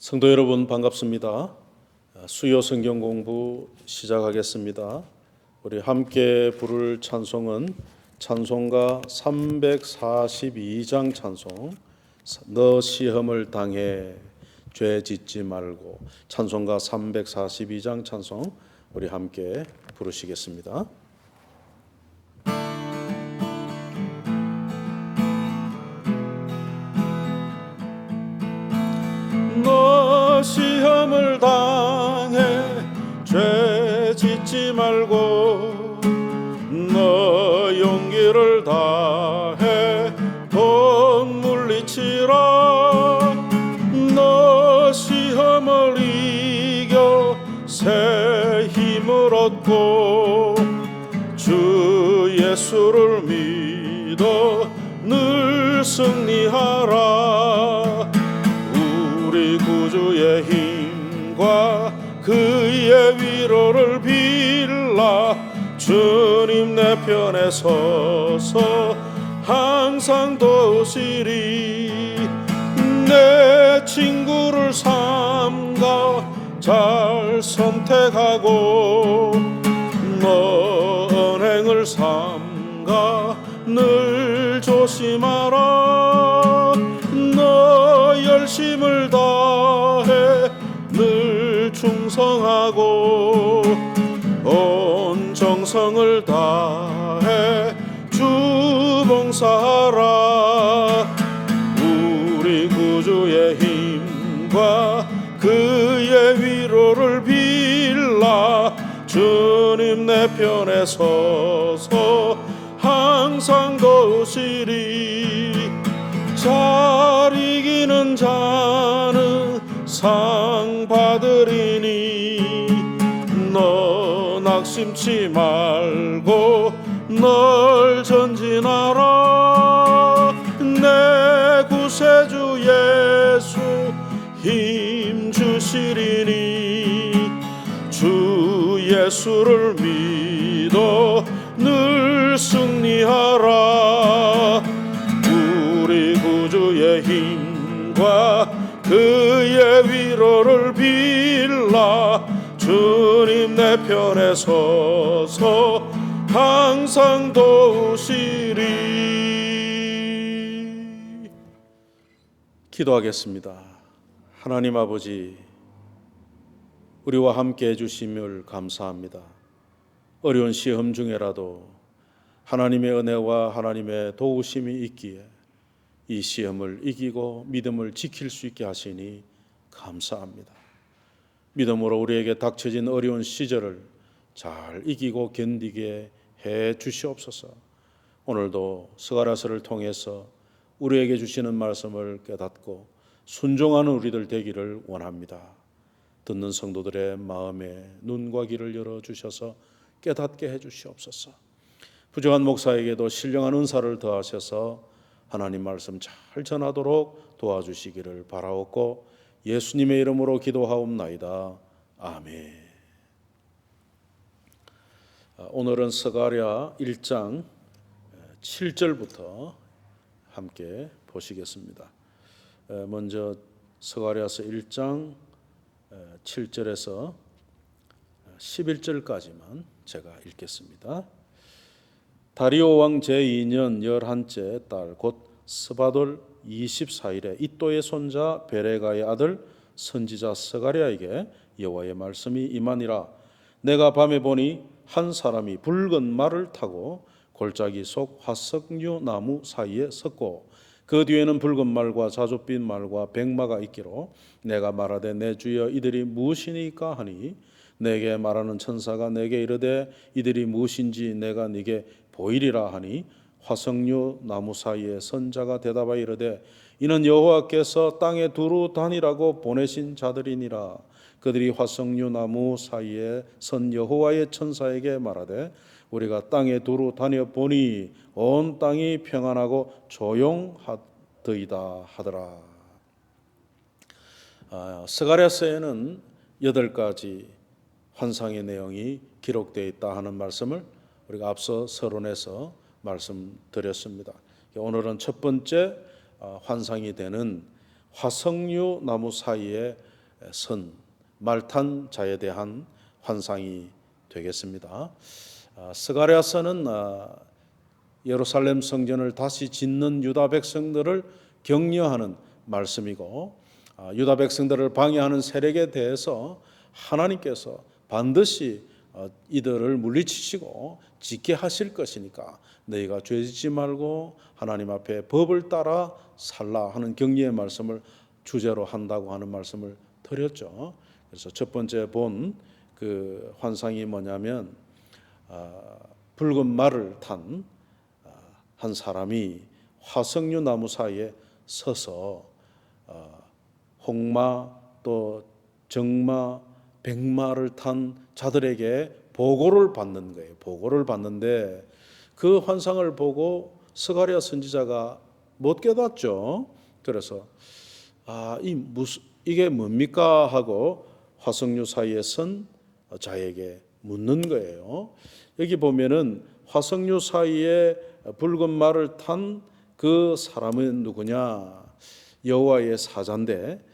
성도 여러분 반갑습니다. 수요 성경 공부 시작하겠습니다. 우리 함께 부를 찬송은 찬송가 342장 찬송, 너 시험을 당해 죄 짓지 말고, 찬송가 342장 찬송 우리 함께 부르시겠습니다. 너 시험을 당해 죄 짓지 말고, 너 용기를 다해 돈 물리치라. 너 시험을 이겨 새 힘을 얻고, 주 예수를 믿어 늘 승리하라. 우리 구주의 힘과 그의 위로를 빌라. 주님 내 편에 서서 항상 도우시리. 내 친구를 삼가 잘 선택하고, 너 언행을 삼가 늘 조심하라. 너 열심을 다해 늘 충성하고, 온 정성을 다해 주 봉사하라. 우리 구주의 힘과 그의 위로를 빌라. 주님 내 편에 서서 항상 도우시리. 잘 이기는 자는 상 받으리니, 너 낙심치 말고 널 전진하라. 내 구세주 예수 힘 주시리니, 주 예수를 믿어 늘 승리하라. 우리 구주의 힘과 그의 위로를 빌라. 주님 내 편에 서서 항상 도우시리. 기도하겠습니다. 하나님 아버지, 우리와 함께 해주심을 감사합니다. 어려운 시험 중에라도 하나님의 은혜와 하나님의 도우심이 있기에 이 시험을 이기고 믿음을 지킬 수 있게 하시니 감사합니다. 믿음으로 우리에게 닥쳐진 어려운 시절을 잘 이기고 견디게 해 주시옵소서. 오늘도 스가랴서를 통해서 우리에게 주시는 말씀을 깨닫고 순종하는 우리들 되기를 원합니다. 듣는 성도들의 마음에 눈과 귀를 열어주셔서 깨닫게 해 주시옵소서. 부족한 목사에게도 신령한 은사를 더하셔서 하나님 말씀 잘 전하도록 도와주시기를 바라옵고 예수님의 이름으로 기도하옵나이다. 아멘. 오늘은 스가랴 1장 7절부터 함께 보시겠습니다. 먼저 스가랴서 1장 7절에서 11절까지만 제가 읽겠습니다. 다리오 왕 제2년 11째 달 곧 스바돌 24일에 이또의 손자 베레가의 아들 선지자 스가랴에게 여호와의 말씀이 임하니라. 내가 밤에 보니 한 사람이 붉은 말을 타고 골짜기 속 화석류 나무 사이에 섰고, 그 뒤에는 붉은 말과 자줏빛 말과 백마가 있기로 내가 말하되 내 주여 이들이 무엇이니까 하니, 내게 말하는 천사가 내게 이르되 이들이 무엇인지 내가 네게 보이리라 하니, 화석류 나무 사이에 선 자가 대답하여 이르되 이는 여호와께서 땅에 두루 다니라고 보내신 자들이니라. 그들이 화석류 나무 사이에 선 여호와의 천사에게 말하되 우리가 땅에 두루 다녀 보니 온 땅이 평안하고 조용하더이다 하더라. 스가랴서에는 8가지 환상의 내용이 기록되어 있다 하는 말씀을 우리가 앞서 서론에서 말씀드렸습니다. 오늘은 첫 번째 환상이 되는 화석류 나무 사이에 말탄 자에 대한 환상이 되겠습니다. 스가랴서는 예루살렘 성전을 다시 짓는 유다 백성들을 격려하는 말씀이고, 유다 백성들을 방해하는 세력에 대해서 하나님께서 반드시 이들을 물리치시고 짓게 하실 것이니까 너희가 죄짓지 말고 하나님 앞에 법을 따라 살라 하는 격려의 말씀을 주제로 한다고 하는 말씀을 드렸죠. 그래서 첫 번째 본 그 환상이 뭐냐면, 붉은 말을 탄 한 사람이 화석류 나무 사이에 서서 홍마 또 정마 백마를 탄 자들에게 보고를 받는 거예요. 보고를 받는데 그 환상을 보고 스가랴 선지자가 못 깨닫죠. 그래서 이게 뭡니까 하고 화석류 사이에 선 자에게 묻는 거예요. 여기 보면은 화석류 사이에 붉은 말을 탄 그 사람은 누구냐? 여호와의 사자인데,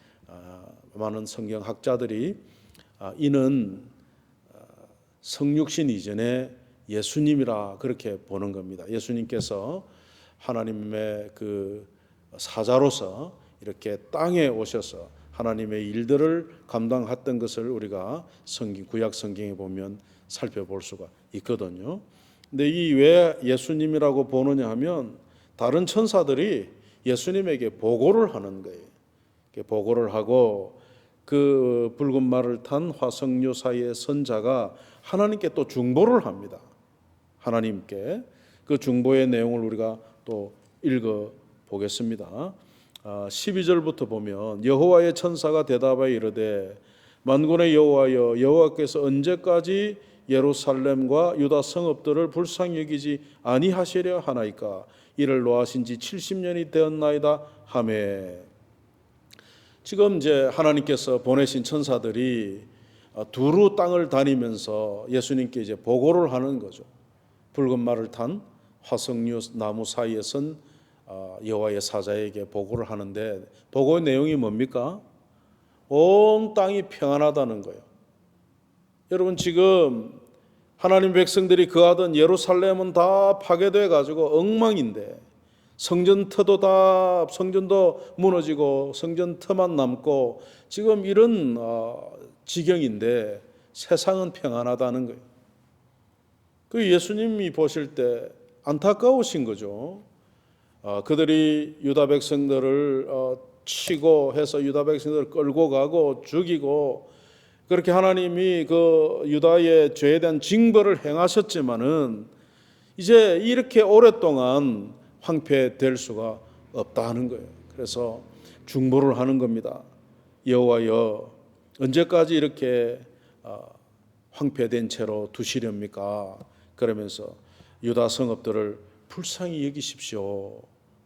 많은 성경학자들이 이는 성육신 이전에 예수님이라 그렇게 보는 겁니다. 예수님께서 하나님의 그 사자로서 이렇게 땅에 오셔서 하나님의 일들을 감당했던 것을 우리가 구약 성경에 보면 살펴볼 수가 있거든요. 근데 이 왜 예수님이라고 보느냐 하면 다른 천사들이 예수님에게 보고를 하는 거예요. 보고를 하고 그 붉은 말을 탄 화석류 사이의 선자가 하나님께 또 중보를 합니다. 하나님께 그 중보의 내용을 우리가 또 읽어 보겠습니다. 12절부터 보면 여호와의 천사가 대답하여 이르되 만군의 여호와여, 여호와께서 언제까지 예루살렘과 유다 성읍들을 불쌍히 여기지 아니하시려 하나이까? 이를 노하신 지 70년이 되었나이다 하매. 지금 이제 하나님께서 보내신 천사들이 두루 땅을 다니면서 예수님께 이제 보고를 하는 거죠. 붉은 말을 탄 화석류 나무 사이에 선 여호와의 사자에게 보고를 하는데, 보고의 내용이 뭡니까? 온 땅이 평안하다는 거예요. 여러분, 지금 하나님 백성들이 거하던 예루살렘은 다 파괴돼 가지고 엉망인데, 성전도 무너지고 성전터만 남고 지금 이런 지경인데 세상은 평안하다는 거예요. 그 예수님이 보실 때 안타까우신 거죠. 그들이 유다 백성들을 치고 해서 유다 백성들을 끌고 가고 죽이고, 그렇게 하나님이 그 유다의 죄에 대한 징벌을 행하셨지만은 이제 이렇게 오랫동안 황폐될 수가 없다는 거예요. 그래서 중보를 하는 겁니다. 여호와여, 언제까지 이렇게 황폐된 채로 두시렵니까? 그러면서 유다 성읍들을 불쌍히 여기십시오.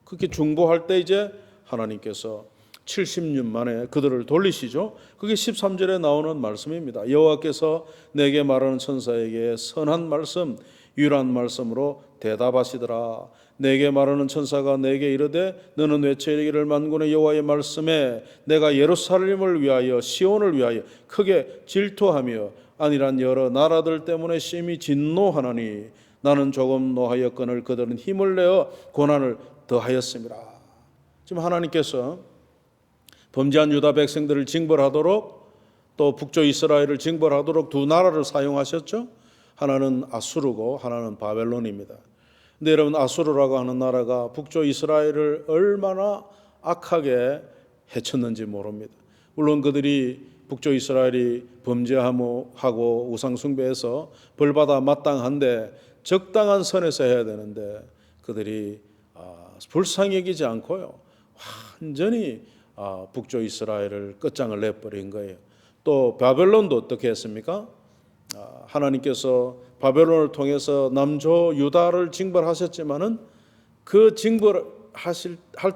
그렇게 중보할 때 이제 하나님께서 70년 만에 그들을 돌리시죠. 그게 13절에 나오는 말씀입니다. 여호와께서 내게 말하는 천사에게 선한 말씀, 유일한 말씀으로 대답하시더라. 내게 말하는 천사가 내게 이르되 너는 외쳐 이르기를 만군의 여호와의 말씀에 내가 예루살렘을 위하여 시온을 위하여 크게 질투하며 아니란 여러 나라들 때문에 심히 진노하나니 나는 조금 노하였거늘 그들은 힘을 내어 고난을 더하였습니다. 지금 하나님께서 범죄한 유다 백성들을 징벌하도록 또 북쪽 이스라엘을 징벌하도록 두 나라를 사용하셨죠. 하나는 아수르고 하나는 바벨론입니다. 근데 여러분, 아수르라고 하는 나라가 북쪽 이스라엘을 얼마나 악하게 해쳤는지 모릅니다. 물론 그들이 북쪽 이스라엘이 범죄하고 우상숭배해서 벌받아 마땅한데 적당한 선에서 해야 되는데 그들이 불쌍히 여기지 않고요, 완전히 북쪽 이스라엘을 끝장을 내버린 거예요. 또 바벨론도 어떻게 했습니까? 하나님께서 바벨론을 통해서 남조 유다를 징벌하셨지만은 그 징벌할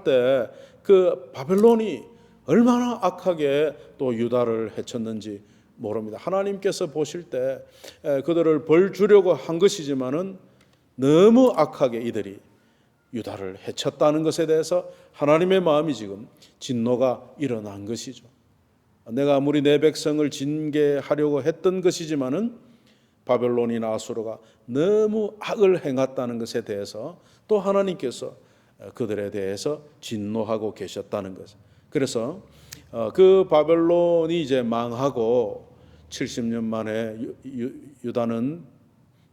때 그 바벨론이 얼마나 악하게 또 유다를 해쳤는지 모릅니다. 하나님께서 보실 때 그들을 벌 주려고 한 것이지만은 너무 악하게 이들이 유다를 해쳤다는 것에 대해서 하나님의 마음이 지금 진노가 일어난 것이죠. 내가 아무리 내 백성을 징계하려고 했던 것이지만은 바벨론이나 아수르가 너무 악을 행했다는 것에 대해서 또 하나님께서 그들에 대해서 진노하고 계셨다는 것. 그래서 그 바벨론이 이제 망하고 70년 만에 유다는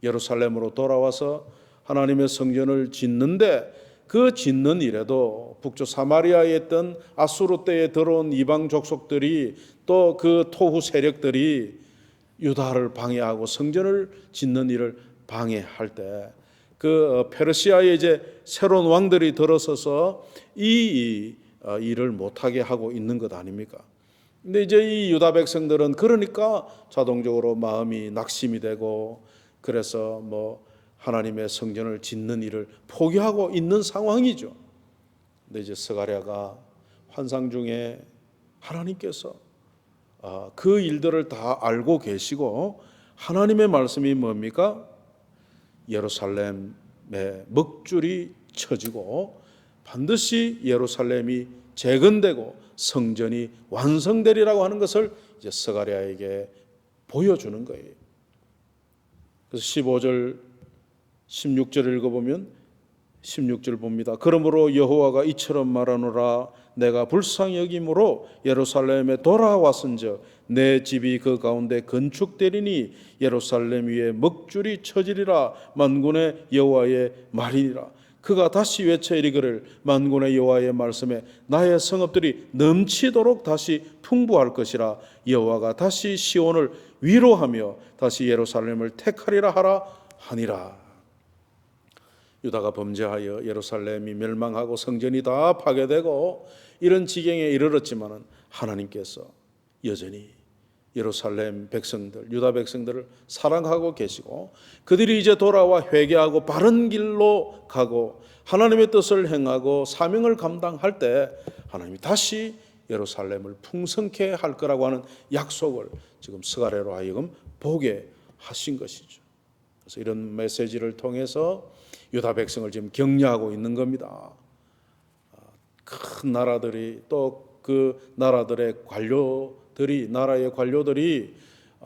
예루살렘으로 돌아와서 하나님의 성전을 짓는데, 그 짓는 일에도 북쪽 사마리아에 있던 아수르 때에 들어온 이방 족속들이 또 그 토후 세력들이 유다를 방해하고 성전을 짓는 일을 방해할 때, 그 페르시아에 이제 새로운 왕들이 들어서서 이 일을 못하게 하고 있는 것 아닙니까? 근데 이제 이 유다 백성들은 그러니까 자동적으로 마음이 낙심이 되고, 그래서 하나님의 성전을 짓는 일을 포기하고 있는 상황이죠. 근데 이제 스가랴가 환상 중에 하나님께서 그 일들을 다 알고 계시고, 하나님의 말씀이 뭡니까? 예루살렘의 먹줄이 쳐지고 반드시 예루살렘이 재건되고 성전이 완성되리라고 하는 것을 이제 스가랴에게 보여주는 거예요. 그래서 15절 16절 읽어보면 16절 봅니다. 그러므로 여호와가 이처럼 말하노라. 내가 불쌍히 여김으로 예루살렘에 돌아왔은즉 내 집이 그 가운데 건축되리니 예루살렘 위에 먹줄이 쳐지리라. 만군의 여호와의 말이니라. 그가 다시 외쳐 이르기를 만군의 여호와의 말씀에 나의 성읍들이 넘치도록 다시 풍부할 것이라. 여호와가 다시 시온을 위로하며 다시 예루살렘을 택하리라 하라 하니라. 유다가 범죄하여 예루살렘이 멸망하고 성전이 다 파괴되고 이런 지경에 이르렀지만은 하나님께서 여전히 예루살렘 백성들, 유다 백성들을 사랑하고 계시고, 그들이 이제 돌아와 회개하고 바른 길로 가고 하나님의 뜻을 행하고 사명을 감당할 때 하나님이 다시 예루살렘을 풍성케 할 거라고 하는 약속을 지금 스가랴로 하여금 보게 하신 것이죠. 그래서 이런 메시지를 통해서 유다 백성을 지금 격려하고 있는 겁니다. 큰 나라들이 또 그 나라들의 나라의 관료들이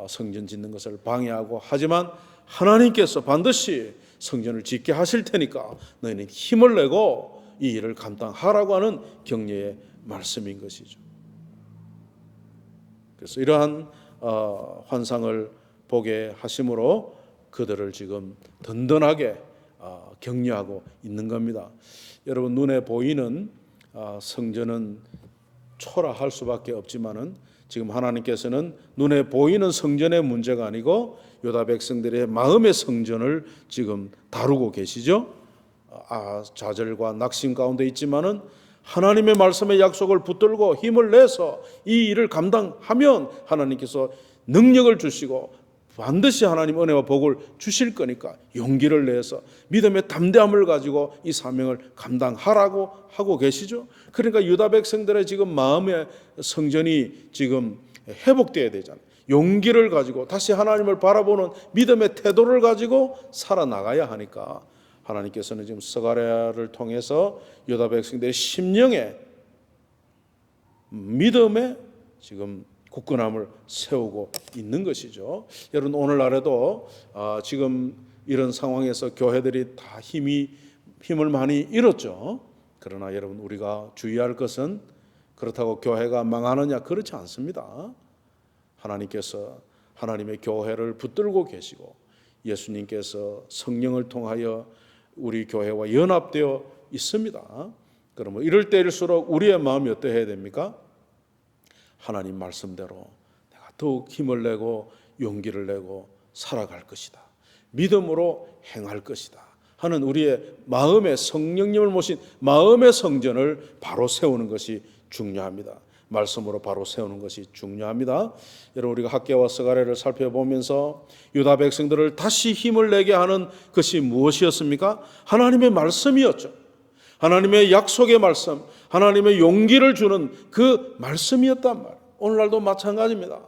성전 짓는 것을 방해하고, 하지만 하나님께서 반드시 성전을 짓게 하실 테니까 너희는 힘을 내고 이 일을 감당하라고 하는 격려의 말씀인 것이죠. 그래서 이러한 환상을 보게 하심으로 그들을 지금 든든하게 격려하고 있는 겁니다. 여러분, 눈에 보이는 성전은 초라할 수밖에 없지만은 지금 하나님께서는 눈에 보이는 성전의 문제가 아니고 유다 백성들의 마음의 성전을 지금 다루고 계시죠. 좌절과 낙심 가운데 있지만은 하나님의 말씀의 약속을 붙들고 힘을 내서 이 일을 감당하면 하나님께서 능력을 주시고 반드시 하나님 은혜와 복을 주실 거니까 용기를 내서 믿음의 담대함을 가지고 이 사명을 감당하라고 하고 계시죠. 그러니까 유다 백성들의 지금 마음의 성전이 지금 회복되어야 되잖아요. 용기를 가지고 다시 하나님을 바라보는 믿음의 태도를 가지고 살아나가야 하니까 하나님께서는 지금 스가랴를 통해서 유다 백성들의 심령에 믿음의 지금 굳건함을 세우고 있는 것이죠. 여러분, 오늘날에도 지금 이런 상황에서 교회들이 다 힘을 많이 잃었죠. 그러나 여러분, 우리가 주의할 것은 그렇다고 교회가 망하느냐, 그렇지 않습니다. 하나님께서 하나님의 교회를 붙들고 계시고 예수님께서 성령을 통하여 우리 교회와 연합되어 있습니다. 그러면 이럴 때일수록 우리의 마음이 어떠해야 됩니까? 하나님 말씀대로 내가 더욱 힘을 내고 용기를 내고 살아갈 것이다, 믿음으로 행할 것이다 하는 우리의 마음의 성령님을 모신 마음의 성전을 바로 세우는 것이 중요합니다. 말씀으로 바로 세우는 것이 중요합니다. 여러분, 우리가 학개와 스가랴를 살펴보면서 유다 백성들을 다시 힘을 내게 하는 것이 무엇이었습니까? 하나님의 말씀이었죠. 하나님의 약속의 말씀, 하나님의 용기를 주는 그 말씀이었단 말이에요. 오늘날도 마찬가지입니다.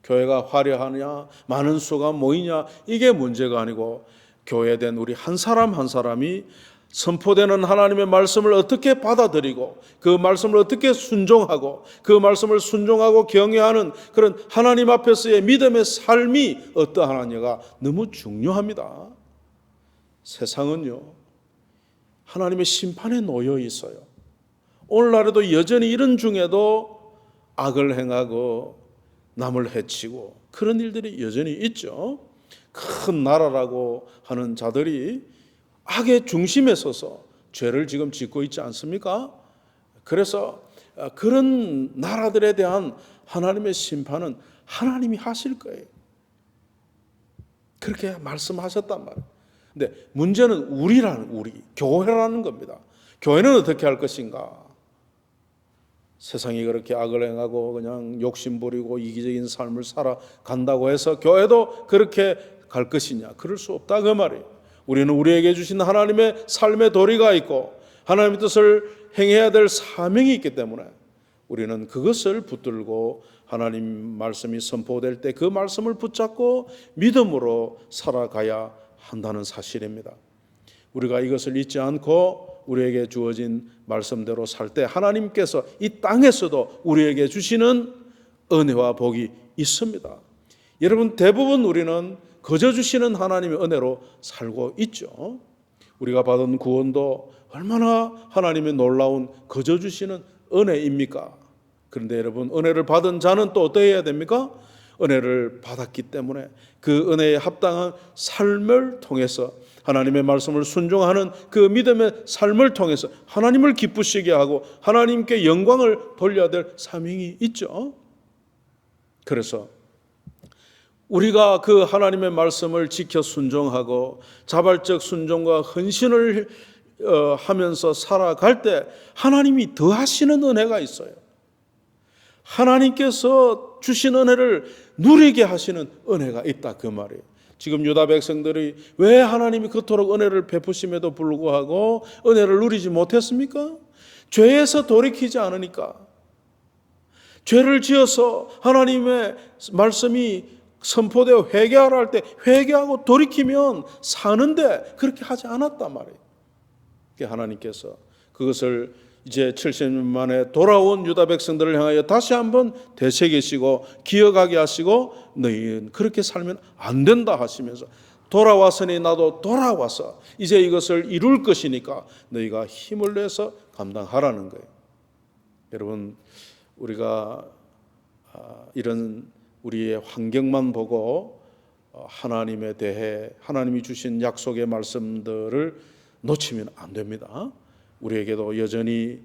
교회가 화려하냐, 많은 수가 모이냐, 이게 문제가 아니고 교회된 우리 한 사람 한 사람이 선포되는 하나님의 말씀을 어떻게 받아들이고 그 말씀을 어떻게 순종하고 그 말씀을 순종하고 경외하는 그런 하나님 앞에서의 믿음의 삶이 어떠하느냐가 너무 중요합니다. 세상은요, 하나님의 심판에 놓여 있어요. 오늘날에도 여전히 이런 중에도 악을 행하고 남을 해치고 그런 일들이 여전히 있죠. 큰 나라라고 하는 자들이 악의 중심에 서서 죄를 지금 짓고 있지 않습니까? 그래서 그런 나라들에 대한 하나님의 심판은 하나님이 하실 거예요. 그렇게 말씀하셨단 말이에요. 근데 문제는 우리, 교회라는 겁니다. 교회는 어떻게 할 것인가? 세상이 그렇게 악을 행하고 그냥 욕심 부리고 이기적인 삶을 살아간다고 해서 교회도 그렇게 갈 것이냐? 그럴 수 없다 그 말이에요. 우리는 우리에게 주신 하나님의 삶의 도리가 있고 하나님의 뜻을 행해야 될 사명이 있기 때문에 우리는 그것을 붙들고 하나님 말씀이 선포될 때 그 말씀을 붙잡고 믿음으로 살아가야 한다는 사실입니다. 우리가 이것을 잊지 않고 우리에게 주어진 말씀대로 살 때 하나님께서 이 땅에서도 우리에게 주시는 은혜와 복이 있습니다. 여러분, 대부분 우리는 거저 주시는 하나님의 은혜로 살고 있죠. 우리가 받은 구원도 얼마나 하나님의 놀라운 거저 주시는 은혜입니까? 그런데 여러분, 은혜를 받은 자는 또 어떻게 해야 됩니까? 은혜를 받았기 때문에 그 은혜에 합당한 삶을 통해서 하나님의 말씀을 순종하는 그 믿음의 삶을 통해서 하나님을 기쁘시게 하고 하나님께 영광을 돌려야 될 사명이 있죠. 그래서 우리가 그 하나님의 말씀을 지켜 순종하고 자발적 순종과 헌신을 하면서 살아갈 때 하나님이 더하시는 은혜가 있어요. 하나님께서 주신 은혜를 누리게 하시는 은혜가 있다 그 말이에요. 지금 유다 백성들이 왜 하나님이 그토록 은혜를 베푸심에도 불구하고 은혜를 누리지 못했습니까? 죄에서 돌이키지 않으니까. 죄를 지어서 하나님의 말씀이 선포되어 회개하라 할 때 회개하고 돌이키면 사는데 그렇게 하지 않았단 말이에요. 하나님께서 그것을 이제 70년 만에 돌아온 유다 백성들을 향하여 다시 한번 되새기시고 기억하게 하시고 너희는 그렇게 살면 안 된다 하시면서 돌아왔으니 나도 돌아와서 이제 이것을 이룰 것이니까 너희가 힘을 내서 감당하라는 거예요. 여러분, 우리가 이런 우리의 환경만 보고 하나님에 대해 하나님이 주신 약속의 말씀들을 놓치면 안 됩니다. 우리에게도 여전히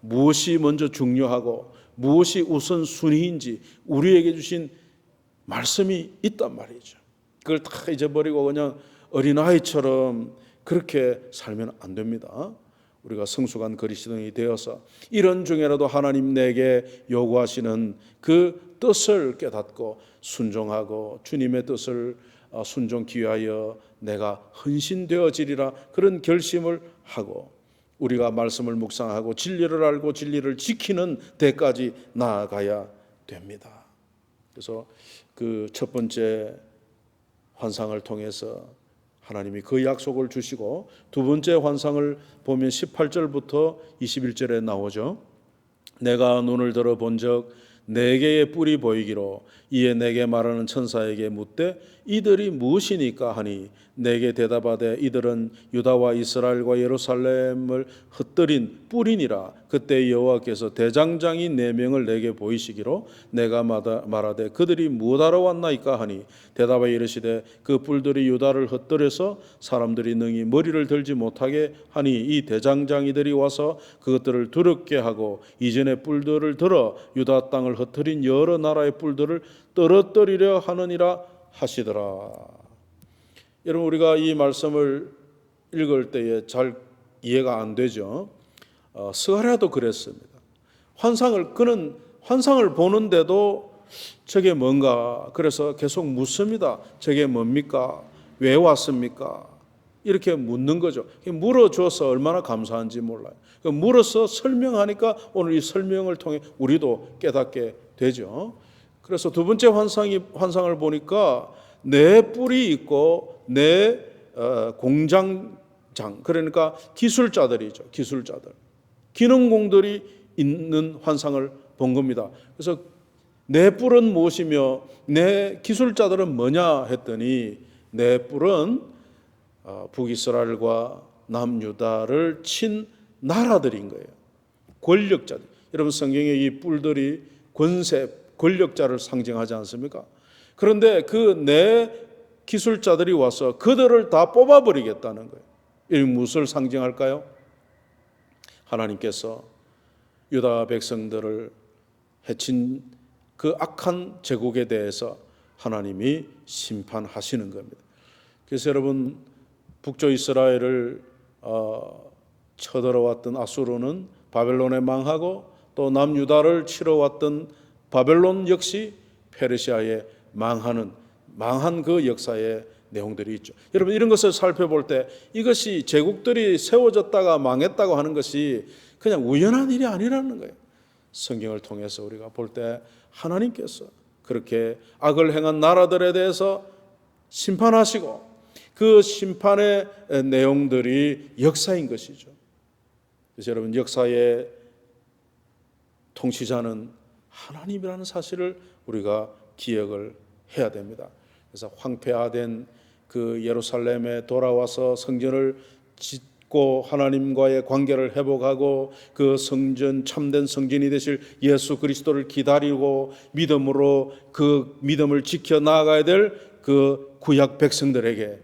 무엇이 먼저 중요하고 무엇이 우선순위인지 우리에게 주신 말씀이 있단 말이죠. 그걸 다 잊어버리고 그냥 어린아이처럼 그렇게 살면 안 됩니다. 우리가 성숙한 그리스도인이 되어서 이런 중에라도 하나님 내게 요구하시는 그 뜻을 깨닫고 순종하고 주님의 뜻을 순종케 하여 내가 헌신되어지리라 그런 결심을 하고 우리가 말씀을 묵상하고 진리를 알고 진리를 지키는 데까지 나아가야 됩니다. 그래서 그 첫 번째 환상을 통해서 하나님이 그 약속을 주시고 두 번째 환상을 보면 18절부터 21절에 나오죠. 내가 눈을 들어 본적 네 개의 뿔이 보이기로 이에 내게 말하는 천사에게 묻되 이들이 무엇이니까 하니 내게 대답하되 이들은 유다와 이스라엘과 예루살렘을 흩뜨린 뿔이니라. 그때 여호와께서 대장장이 4명을 내게 보이시기로 내가 말하되 그들이 무엇하러 왔나이까 하니 대답하여 이르시되 그 뿔들이 유다를 흩뜨려서 사람들이 능히 머리를 들지 못하게 하니 이 대장장이들이 와서 그것들을 두렵게 하고 이전에 뿔들을 들어 유다 땅을 흩뜨린 여러 나라의 뿔들을 떨어뜨리려 하느니라 하시더라. 여러분, 우리가 이 말씀을 읽을 때에 잘 이해가 안 되죠. 스가랴도 그랬습니다. 그는 환상을 보는데도 저게 뭔가 그래서 계속 묻습니다. 저게 뭡니까? 왜 왔습니까? 이렇게 묻는 거죠. 물어줘서 얼마나 감사한지 몰라요. 물어서 설명하니까 오늘 이 설명을 통해 우리도 깨닫게 되죠. 그래서 두 번째 환상을 보니까 네 뿔이 있고 네 공장장이 장, 그러니까 기술자들이죠. 기술자들, 기능공들이 있는 환상을 본 겁니다. 그래서 내 뿔은 무엇이며 내 기술자들은 뭐냐 했더니 내 뿔은 북이스라엘과 남유다를 친 나라들인 거예요. 권력자들. 여러분 성경에 이 뿔들이 권세, 권력자를 상징하지 않습니까? 그런데 그 내 기술자들이 와서 그들을 다 뽑아버리겠다는 거예요. 이 무엇을 상징할까요? 하나님께서 유다 백성들을 해친 그 악한 제국에 대해서 하나님이 심판하시는 겁니다. 그래서 여러분 북조 이스라엘을 쳐들어왔던 아수르는 바벨론에 망하고 또 남유다를 치러왔던 바벨론 역시 페르시아에 망한 그 역사의 내용들이 있죠. 여러분 이런 것을 살펴볼 때 이것이 제국들이 세워졌다가 망했다고 하는 것이 그냥 우연한 일이 아니라는 거예요. 성경을 통해서 우리가 볼 때 하나님께서 그렇게 악을 행한 나라들에 대해서 심판하시고 그 심판의 내용들이 역사인 것이죠. 그래서 여러분 역사의 통치자는 하나님이라는 사실을 우리가 기억을 해야 됩니다. 그래서 황폐화된 그 예루살렘에 돌아와서 성전을 짓고 하나님과의 관계를 회복하고 그 성전, 참된 성전이 되실 예수 그리스도를 기다리고 믿음으로 그 믿음을 지켜 나아가야 될 그 구약 백성들에게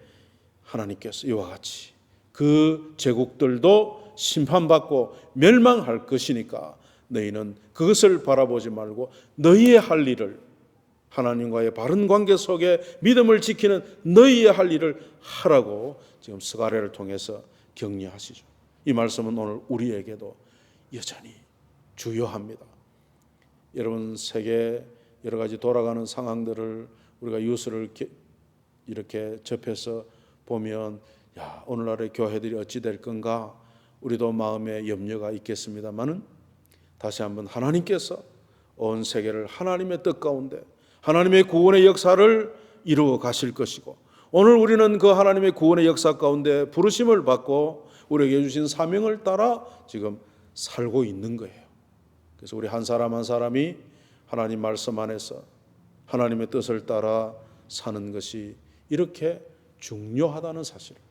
하나님께서 이와 같이 그 제국들도 심판받고 멸망할 것이니까 너희는 그것을 바라보지 말고 너희의 할 일을, 하나님과의 바른 관계 속에 믿음을 지키는 너희의 할 일을 하라고 지금 스가랴를 통해서 격려하시죠. 이 말씀은 오늘 우리에게도 여전히 주요합니다. 여러분 세계 여러 가지 돌아가는 상황들을 우리가 뉴스를 이렇게 접해서 보면 야, 오늘날의 교회들이 어찌 될 건가 우리도 마음에 염려가 있겠습니다만은 다시 한번 하나님께서 온 세계를 하나님의 뜻 가운데 하나님의 구원의 역사를 이루어 가실 것이고 오늘 우리는 그 하나님의 구원의 역사 가운데 부르심을 받고 우리에게 주신 사명을 따라 지금 살고 있는 거예요. 그래서 우리 한 사람 한 사람이 하나님 말씀 안에서 하나님의 뜻을 따라 사는 것이 이렇게 중요하다는 사실을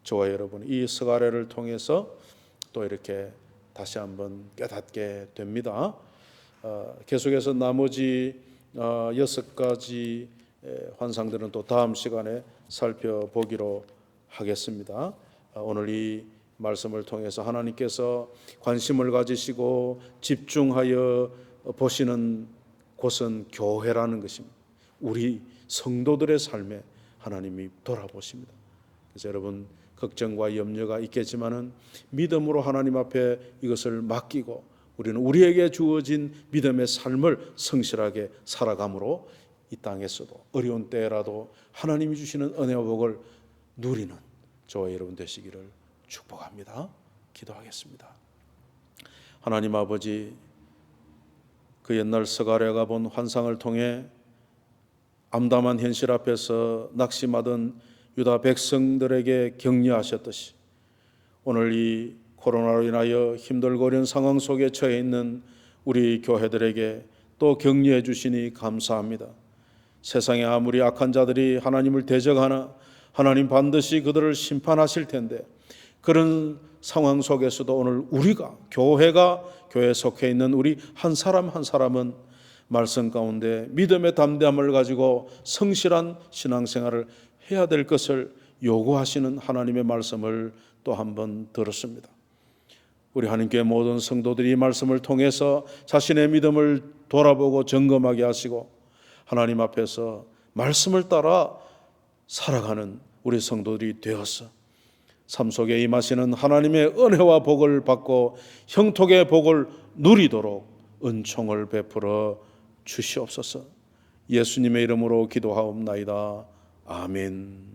저와 여러분 이 스가랴를 통해서 또 이렇게 다시 한번 깨닫게 됩니다. 계속해서 나머지 6가지 환상들은 또 다음 시간에 살펴보기로 하겠습니다. 오늘 이 말씀을 통해서 하나님께서 관심을 가지시고 집중하여 보시는 곳은 교회라는 것입니다. 우리 성도들의 삶에 하나님이 돌아보십니다. 그래서 여러분 걱정과 염려가 있겠지만은 믿음으로 하나님 앞에 이것을 맡기고 우리는 우리에게 주어진 믿음의 삶을 성실하게 살아감으로 이 땅에서도 어려운 때라도 하나님이 주시는 은혜와 복을 누리는 저와 여러분 되시기를 축복합니다. 기도하겠습니다. 하나님 아버지, 그 옛날 스가랴가 본 환상을 통해 암담한 현실 앞에서 낙심하던 유다 백성들에게 격려하셨듯이 오늘 이 코로나로 인하여 힘들고 어려운 상황 속에 처해 있는 우리 교회들에게 또 격려해 주시니 감사합니다. 세상에 아무리 악한 자들이 하나님을 대적하나 하나님 반드시 그들을 심판하실 텐데 그런 상황 속에서도 오늘 우리가 교회에 속해 있는 우리 한 사람 한 사람은 말씀 가운데 믿음의 담대함을 가지고 성실한 신앙생활을 해야 될 것을 요구하시는 하나님의 말씀을 또 한 번 들었습니다. 우리 하나님께 모든 성도들이 이 말씀을 통해서 자신의 믿음을 돌아보고 점검하게 하시고 하나님 앞에서 말씀을 따라 살아가는 우리 성도들이 되어서 삶 속에 임하시는 하나님의 은혜와 복을 받고 형통의 복을 누리도록 은총을 베풀어 주시옵소서. 예수님의 이름으로 기도하옵나이다. 아멘.